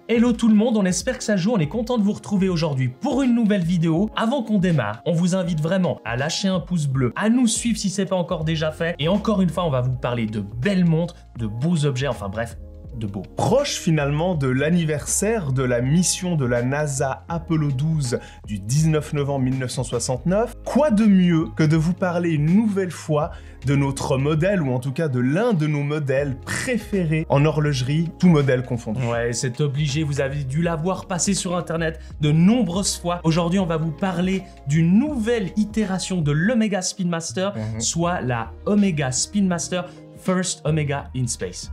Hello tout le monde, on espère que ça joue, on est content de vous retrouver aujourd'hui pour une nouvelle vidéo. Avant qu'on démarre, on vous invite vraiment à lâcher un pouce bleu, à nous suivre si c'est pas encore déjà fait. Et encore une fois, on va vous parler de belles montres, de beaux objets, enfin bref, de beau. Proche finalement de l'anniversaire de la mission de la NASA Apollo 12 du 19 novembre 1969, quoi de mieux que de vous parler une nouvelle fois de notre modèle, ou en tout cas de l'un de nos modèles préférés en horlogerie, tout modèle confondu. Ouais, c'est obligé, vous avez dû la voir passer sur internet de nombreuses fois. Aujourd'hui, on va vous parler d'une nouvelle itération de l'Omega Spin Master, soit la Omega Spin Master First Omega in Space.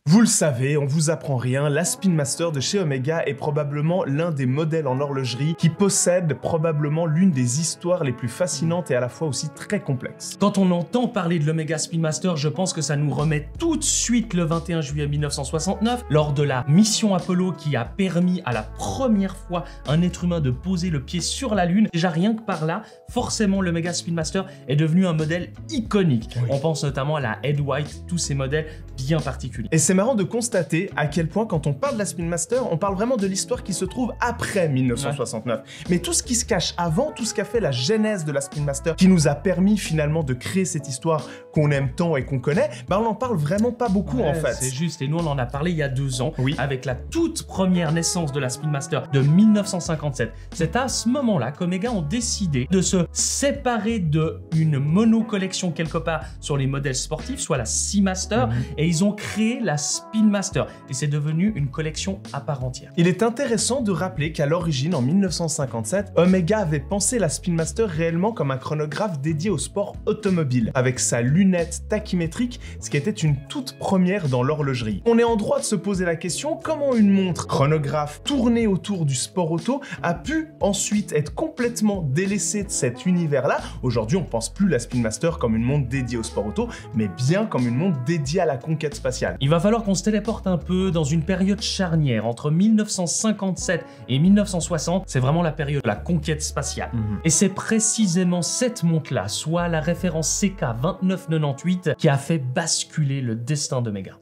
Vous le savez, on vous apprend rien, la Spin Master de chez Omega est probablement l'un des modèles en horlogerie qui possède probablement l'une des histoires les plus fascinantes et à la fois aussi très complexes. Quand on entend parler de l'Omega Spin Master, je pense que ça nous remet tout de suite le 21 juillet 1969, lors de la mission Apollo qui a permis à la première fois à un être humain de poser le pied sur la Lune. Déjà rien que par là, forcément l'Omega Spin Master est devenu un modèle iconique. Oui. On pense notamment à la Head White, tous ces modèles bien particuliers. Et c'est marrant de constater à quel point quand on parle de la Spin Master, on parle vraiment de l'histoire qui se trouve après 1969. Ouais. Mais tout ce qui se cache avant, tout ce qu'a fait la genèse de la Spin Master, qui nous a permis finalement de créer cette histoire qu'on aime tant et qu'on connaît, bah on n'en parle vraiment pas beaucoup en fait. C'est juste, et nous on en a parlé il y a 2 ans, avec la toute première naissance de la Spin Master de 1957. C'est à ce moment-là qu'Omega ont décidé de se séparer d'une mono-collection quelque part sur les modèles sportifs, soit la Seamaster, et ils ont créé la Spin Master, et c'est devenu une collection à part entière. Il est intéressant de rappeler qu'à l'origine, en 1957, Omega avait pensé la Spin Master réellement comme un chronographe dédié au sport automobile, avec sa lunette tachymétrique, ce qui était une toute première dans l'horlogerie. On est en droit de se poser la question, comment une montre chronographe tournée autour du sport auto a pu ensuite être complètement délaissée de cet univers-là. Aujourd'hui, on pense plus la Spin Master comme une montre dédiée au sport auto, mais bien comme une montre dédiée à la conquête spatiale. Il va falloir qu'on se téléporte un peu dans une période charnière entre 1957 et 1960. C'est vraiment la période de la conquête spatiale. Et c'est précisément cette montre-là, soit la référence CK2998, qui a fait basculer le destin d'Omega.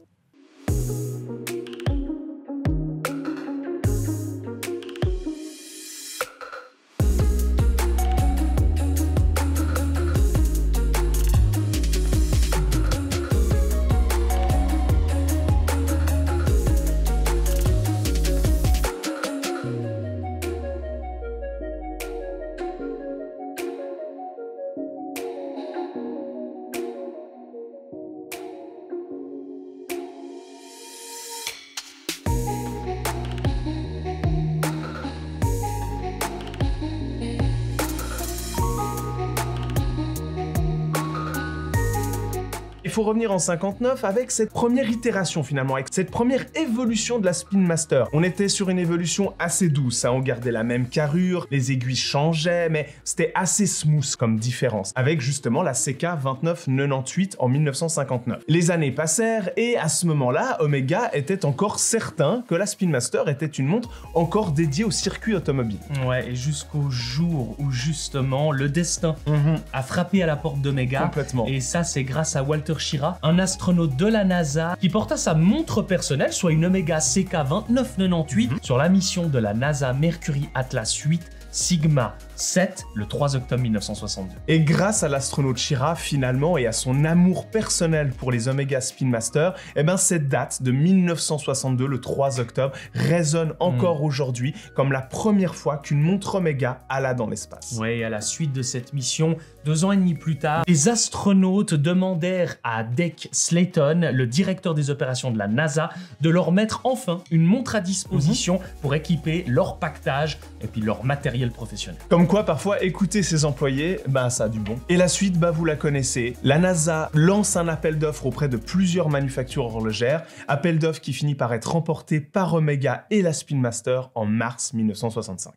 Il faut revenir en 59 avec cette première itération finalement, avec cette première évolution de la Spin Master. On était sur une évolution assez douce, hein. On gardait la même carrure, les aiguilles changeaient, mais c'était assez smooth comme différence, avec justement la CK2998 en 1959. Les années passèrent et à ce moment-là, Omega était encore certain que la Spin Master était une montre encore dédiée au circuit automobile. Ouais, et jusqu'au jour où justement le destin a frappé à la porte d'Omega. Complètement. Et ça, c'est grâce à Walter Schirra, un astronaute de la NASA qui porta sa montre personnelle, soit une Omega CK2998, sur la mission de la NASA Mercury Atlas 8 Sigma 7, le 3 octobre 1962. Et grâce à l'astronaute Schirra, finalement, et à son amour personnel pour les Omega Spin Master, eh ben, cette date de 1962, le 3 octobre, résonne encore aujourd'hui comme la première fois qu'une montre Omega alla dans l'espace. Oui, à la suite de cette mission, 2 ans et demi plus tard, les astronautes demandèrent à Dick Slayton, le directeur des opérations de la NASA, de leur mettre enfin une montre à disposition pour équiper leur pactage et puis leur matériel professionnel. Comme quoi, parfois, écouter ses employés, ça a du bon. Et la suite, vous la connaissez. La NASA lance un appel d'offres auprès de plusieurs manufactures horlogères, appel d'offres qui finit par être remporté par Omega et la Spin Master en mars 1965.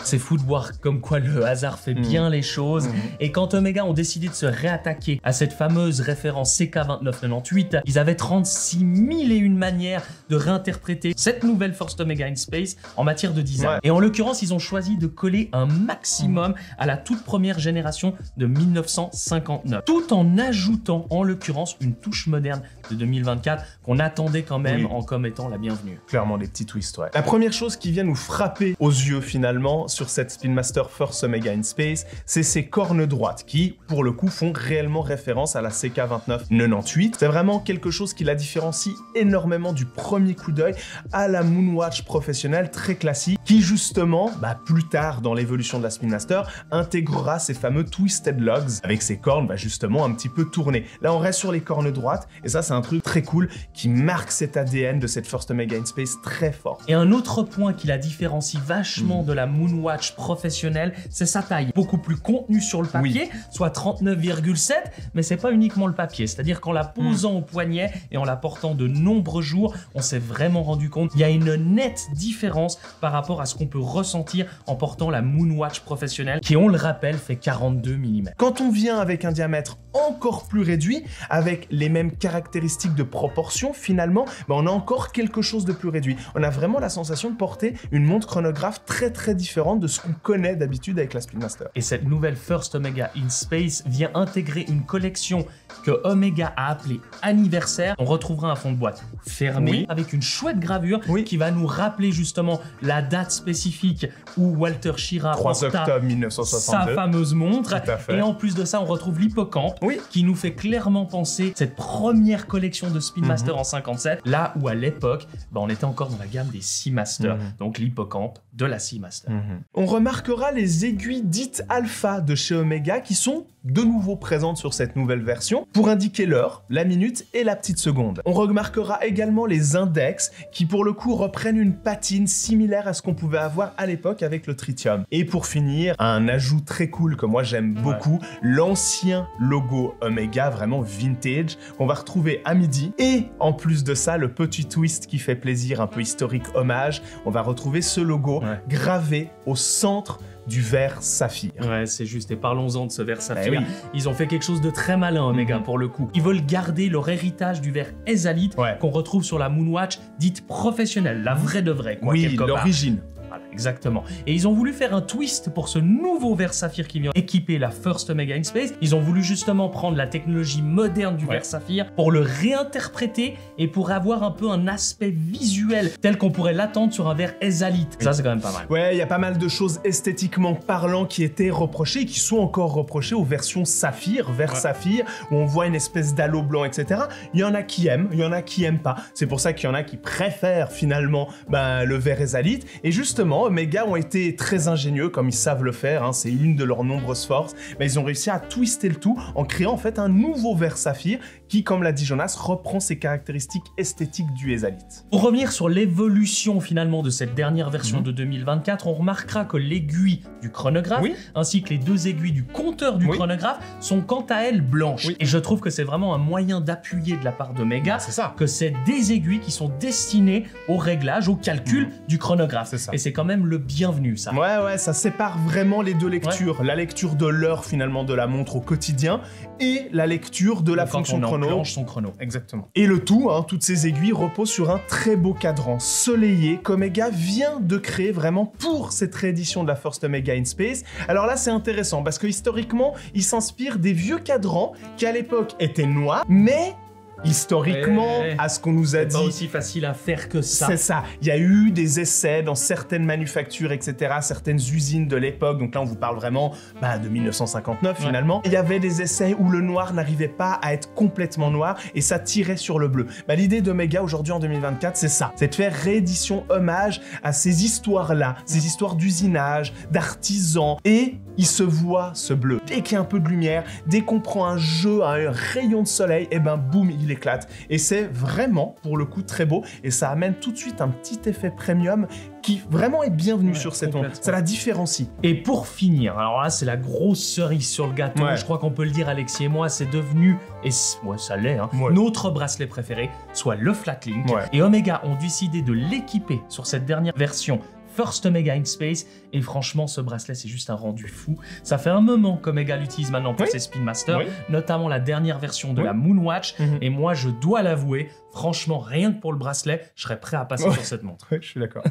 C'est fou de voir comme quoi le hasard fait bien les choses. Et quand Omega ont décidé de se réattaquer à cette fameuse référence CK2998, ils avaient 36 001 manières de réinterpréter cette nouvelle First Omega in Space en matière de design. Et en l'occurrence, ils ont choisi de coller un maximum à la toute première génération de 1959, tout en ajoutant en l'occurrence une touche moderne de 2024 qu'on attendait quand même comme étant la bienvenue. Clairement des petits twists, La première chose qui vient nous frapper aux yeux finalement sur cette Spin Master First Omega in Space, c'est ces cornes droites qui, pour le coup, font réellement référence à la CK2998. C'est vraiment quelque chose qui la différencie énormément du premier coup d'œil à la Moonwatch professionnelle très classique, qui justement, plus tard dans l'évolution de la Spin Master, intégrera ces fameux Twisted Lugs avec ces cornes justement un petit peu tournées. Là, on reste sur les cornes droites et ça, c'est un truc très cool qui marque cet ADN de cette First Omega in Space très fort. Et un autre point qui la différencie vachement de la Moonwatch professionnelle, c'est sa taille. Beaucoup plus contenue sur le papier, soit 39,7, mais c'est pas uniquement le papier. C'est-à-dire qu'en la posant au poignet et en la portant de nombreux jours, on s'est vraiment rendu compte qu'il y a une nette différence par rapport à ce qu'on peut ressentir en portant la Moonwatch professionnelle, qui, on le rappelle, fait 42 mm. Quand on vient avec un diamètre encore plus réduit, avec les mêmes caractéristiques de proportion, finalement, on a encore quelque chose de plus réduit. On a vraiment la sensation de porter une montre chronographe très différente de ce qu'on connaît d'habitude avec la Spin Master. Et cette nouvelle First Omega in Space vient intégrer une collection que Omega a appelée Anniversaire. On retrouvera un fond de boîte fermé avec une chouette gravure qui va nous rappeler justement la date spécifique où Walter Schirra 3 octobre 1962, sa fameuse montre. Et en plus de ça, on retrouve l'hippocampe qui nous fait clairement penser cette première collection de Spin Master en 57, là où à l'époque, on était encore dans la gamme des Seamaster, donc l'hippocampe de la Seamaster. On remarquera les aiguilles dites alpha de chez Omega qui sont de nouveau présentes sur cette nouvelle version pour indiquer l'heure, la minute et la petite seconde. On remarquera également les index qui pour le coup reprennent une patine similaire à ce qu'on pouvait avoir à l'époque avec le tritium. Et pour finir, un ajout très cool que moi j'aime beaucoup, l'ancien logo Omega, vraiment vintage, qu'on va retrouver à midi. Et en plus de ça, le petit twist qui fait plaisir, un peu historique hommage, on va retrouver ce logo gravé au centre du verre saphir. Ouais, c'est juste. Et parlons-en de ce verre saphir. Ils ont fait quelque chose de très malin, Omega, pour le coup. Ils veulent garder leur héritage du verre Ezalite qu'on retrouve sur la Moonwatch dite professionnelle, la vraie de vraie. L'origine. Voilà, exactement. Et ils ont voulu faire un twist pour ce nouveau verre saphir qui vient équiper la First Omega in Space. Ils ont voulu justement prendre la technologie moderne du verre saphir pour le réinterpréter et pour avoir un peu un aspect visuel tel qu'on pourrait l'attendre sur un verre Ezalite. Ça, c'est quand même pas mal. Ouais, il y a pas mal de choses esthétiquement parlant qui étaient reprochées et qui sont encore reprochées aux versions saphir, verre saphir, où on voit une espèce d'halo blanc, etc. Il y en a qui aiment, il y en a qui aiment pas. C'est pour ça qu'il y en a qui préfèrent finalement le verre Ezalite. Et justement, Omega ont été très ingénieux, comme ils savent le faire, c'est une de leurs nombreuses forces, mais ils ont réussi à twister le tout en créant en fait un nouveau verre saphir qui, comme l'a dit Jonas, reprend ses caractéristiques esthétiques du Ezalite. Pour revenir sur l'évolution finalement de cette dernière version de 2024, on remarquera que l'aiguille du chronographe ainsi que les deux aiguilles du compteur du chronographe sont quant à elles blanches. Et je trouve que c'est vraiment un moyen d'appuyer de la part d'Omega que c'est des aiguilles qui sont destinées au réglage, au calcul du chronographe. Et c'est quand même le bienvenu, ça. Ouais, ça sépare vraiment les deux lectures. La lecture de l'heure finalement de la montre au quotidien et la lecture de la fonction chrono. Son chrono. Exactement. Et le tout, toutes ces aiguilles reposent sur un très beau cadran soleillé qu'Omega vient de créer vraiment pour cette réédition de la First Omega in Space. Alors là, c'est intéressant parce que historiquement, il s'inspire des vieux cadrans qui à l'époque étaient noirs, mais historiquement, à ce qu'on nous a c'est dit. pas aussi facile à faire que ça. C'est ça. Il y a eu des essais dans certaines manufactures, etc., certaines usines de l'époque. Donc là, on vous parle vraiment de 1959 finalement. Il y avait des essais où le noir n'arrivait pas à être complètement noir et ça tirait sur le bleu. L'idée d'Omega aujourd'hui en 2024, c'est ça. C'est de faire réédition hommage à ces histoires-là, ces histoires d'usinage, d'artisans. Et il se voit ce bleu. Dès qu'il y a un peu de lumière, dès qu'on prend un jeu, un rayon de soleil, et boum, il éclate. Et c'est vraiment, pour le coup, très beau. Et ça amène tout de suite un petit effet premium qui vraiment est bienvenu sur cette onde. Ça la différencie. Et pour finir, alors là, c'est la grosse cerise sur le gâteau. Je crois qu'on peut le dire, Alexis et moi, c'est devenu, et ça l'est, notre bracelet préféré, soit le Flatlink. Et Omega ont décidé de l'équiper sur cette dernière version First Omega in Space, et franchement ce bracelet c'est juste un rendu fou. Ça fait un moment qu'Omega l'utilise maintenant pour ses Spin Master, notamment la dernière version de la Moonwatch, et moi je dois l'avouer, franchement rien que pour le bracelet, je serais prêt à passer sur cette montre. Je suis d'accord.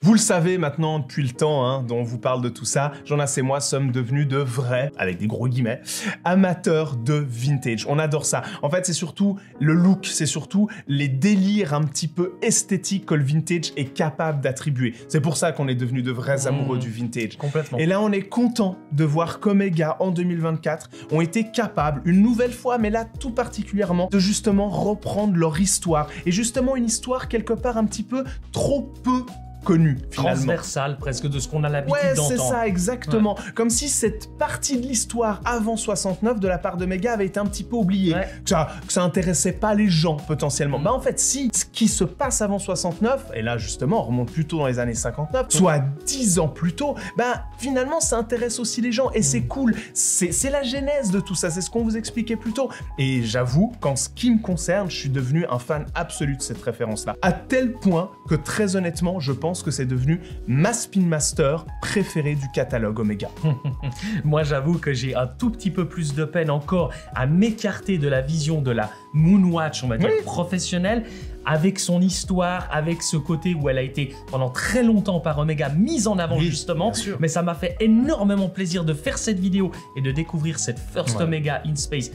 Vous le savez maintenant depuis le temps dont on vous parle de tout ça, Jonas et moi sommes devenus de vrais, avec des gros guillemets, amateurs de vintage. On adore ça. En fait, c'est surtout le look, c'est surtout les délires un petit peu esthétiques que le vintage est capable d'attribuer. C'est pour ça qu'on est devenus de vrais amoureux du vintage. Complètement. Et là, on est content de voir qu'Omega, en 2024, ont été capables, une nouvelle fois, mais là tout particulièrement, de justement reprendre leur histoire. Et justement une histoire quelque part un petit peu trop peu connu, finalement. Transversal, presque, de ce qu'on a l'habitude d'entendre. Ouais, c'est ça, exactement. Comme si cette partie de l'histoire avant 69 de la part d'Omega avait été un petit peu oubliée. Que ça intéressait pas les gens, potentiellement. En fait, si ce qui se passe avant 69, et là, justement, on remonte plutôt dans les années 59, soit 10 ans plus tôt, finalement, ça intéresse aussi les gens, et c'est cool. C'est la genèse de tout ça, c'est ce qu'on vous expliquait plus tôt. Et j'avoue, qu'en ce qui me concerne, je suis devenu un fan absolu de cette référence-là. À tel point que, très honnêtement, je pense que c'est devenu ma Spin Master préférée du catalogue Omega. Moi, j'avoue que j'ai un tout petit peu plus de peine encore à m'écarter de la vision de la Moonwatch, on va dire, professionnelle, avec son histoire, avec ce côté où elle a été pendant très longtemps par Omega mise en avant, justement. Mais ça m'a fait énormément plaisir de faire cette vidéo et de découvrir cette First Omega in Space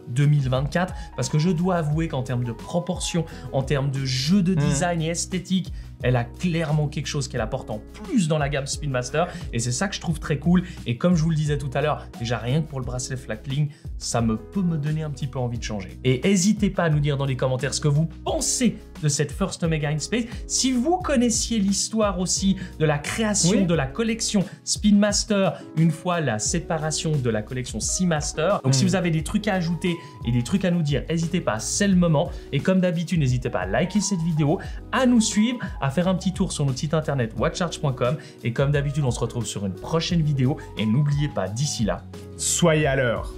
2024, parce que je dois avouer qu'en termes de proportion, en termes de jeu de design et esthétique, elle a clairement quelque chose qu'elle apporte en plus dans la gamme Spin Master, et c'est ça que je trouve très cool. Et comme je vous le disais tout à l'heure, déjà rien que pour le bracelet Flatlink, ça peut me donner un petit peu envie de changer. Et n'hésitez pas à nous dire dans les commentaires ce que vous pensez de cette First Omega in Space. Si vous connaissiez l'histoire aussi de la création de la collection Spin Master, une fois la séparation de la collection Seamaster. Donc si vous avez des trucs à ajouter et des trucs à nous dire, n'hésitez pas, c'est le moment. Et comme d'habitude, n'hésitez pas à liker cette vidéo, à nous suivre, à faire un petit tour sur notre site internet watchcharge.com. Et comme d'habitude, on se retrouve sur une prochaine vidéo. Et n'oubliez pas, d'ici là, soyez à l'heure.